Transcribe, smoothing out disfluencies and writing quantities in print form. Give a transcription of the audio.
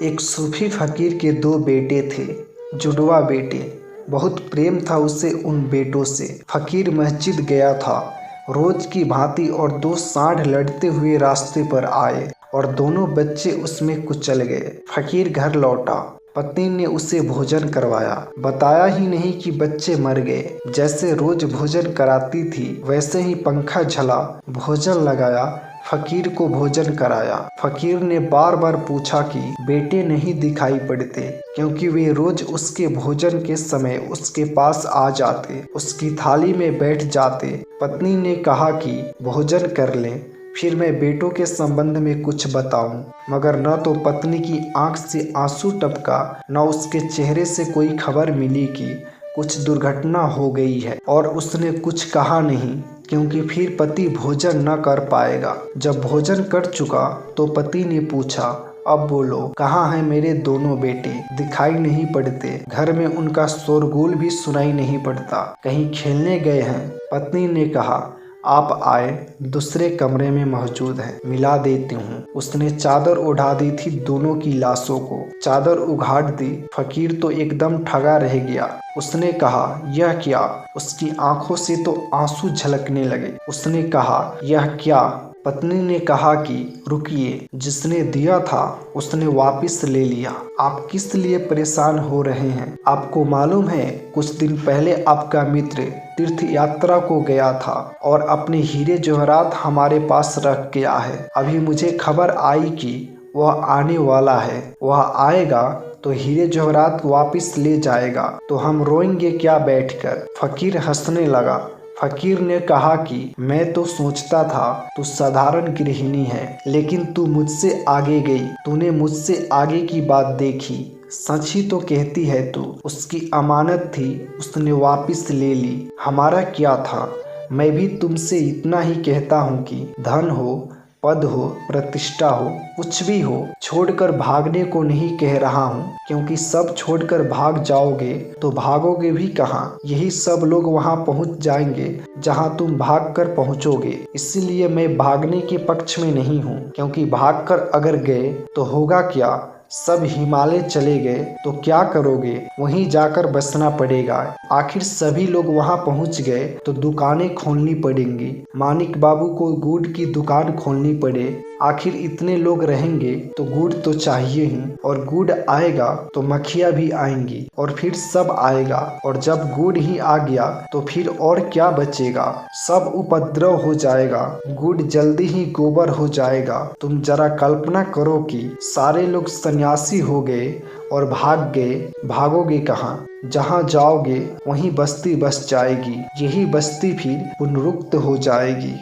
एक सूफी फकीर के 2 बेटे थे, जुड़वा बेटे। बहुत प्रेम था उसे उन बेटों से। फकीर मस्जिद गया था रोज की भांति और 2 सांड लड़ते हुए रास्ते पर आए और दोनों बच्चे उसमें कुचल गए। फकीर घर लौटा, पत्नी ने उसे भोजन करवाया। बताया ही नहीं कि बच्चे मर गए। जैसे रोज भोजन कराती थी वैसे ही पंखा झला, भोजन लगाया, फकीर को भोजन कराया। फकीर ने बार बार पूछा कि बेटे नहीं दिखाई पड़ते, क्योंकि वे रोज उसके भोजन के समय उसके पास आ जाते, उसकी थाली में बैठ जाते। पत्नी ने कहा कि भोजन कर लें, फिर मैं बेटों के संबंध में कुछ बताऊं। मगर न तो पत्नी की आंख से आंसू टपका, न उसके चेहरे से कोई खबर मिली कि कुछ दुर्घटना हो गई है, और उसने कुछ कहा नहीं, क्योंकि फिर पति भोजन न कर पाएगा। जब भोजन कर चुका तो पति ने पूछा, अब बोलो, कहाँ हैं मेरे दोनों बेटे? दिखाई नहीं पड़ते, घर में उनका शोरगुल भी सुनाई नहीं पड़ता, कहीं खेलने गए हैं? पत्नी ने कहा, आप आए, दूसरे कमरे में मौजूद है, मिला देती हूँ। उसने चादर उड़ा दी थी दोनों की लाशों को। चादर उघाड़ दी। फकीर तो एकदम ठगा रह गया। उसने कहा, यह क्या? उसकी आंखों से तो आंसू झलकने लगे। उसने कहा, यह क्या? पत्नी ने कहा कि रुकिए, जिसने दिया था उसने वापस ले लिया। आप किस लिए परेशान हो रहे हैं? आपको मालूम है, कुछ दिन पहले आपका मित्र तीर्थ यात्रा को गया था और अपने हीरे जवाहरात हमारे पास रख गया है। अभी मुझे खबर आई कि वह आने वाला है। वह आएगा तो हीरे जवाहरात वापस ले जाएगा, तो हम रोएंगे क्या बैठकर? फकीर हंसने लगा। फकीर ने कहा कि मैं तो सोचता था तू साधारण गृहिणी है, लेकिन तू मुझसे आगे गई। तूने मुझसे आगे की बात देखी। सच ही तो कहती है तू। उसकी अमानत थी, उसने वापस ले ली। हमारा क्या था? मैं भी तुमसे इतना ही कहता हूँ कि धन हो, पद हो, प्रतिष्ठा हो, कुछ भी हो, छोड़कर भागने को नहीं कह रहा हूँ, क्योंकि सब छोड़कर भाग जाओगे तो भागोगे भी कहाँ? यही सब लोग वहाँ पहुँच जाएंगे जहाँ तुम भागकर पहुँचोगे। इसीलिए मैं भागने के पक्ष में नहीं हूँ, क्योंकि भागकर अगर गए तो होगा क्या? सब हिमालय चले गए तो क्या करोगे? वहीं जाकर बसना पड़ेगा। आखिर सभी लोग वहां पहुंच गए तो दुकानें खोलनी पड़ेंगी। मानिक बाबू को गुड़ की दुकान खोलनी पड़े। आखिर इतने लोग रहेंगे तो गुड़ तो चाहिए ही, और गुड़ आएगा तो मक्खियाँ भी आएंगी, और फिर सब आएगा। और जब गुड़ ही आ गया तो फिर और क्या बचेगा? सब उपद्रव हो जाएगा। गुड़ जल्दी ही गोबर हो जाएगा। तुम जरा कल्पना करो कि सारे लोग सन्यासी हो गए और भाग गए। भागोगे कहाँ? जहाँ जाओगे वहीं बस्ती बस जाएगी। यही बस्ती फिर पुनरुक्त हो जाएगी।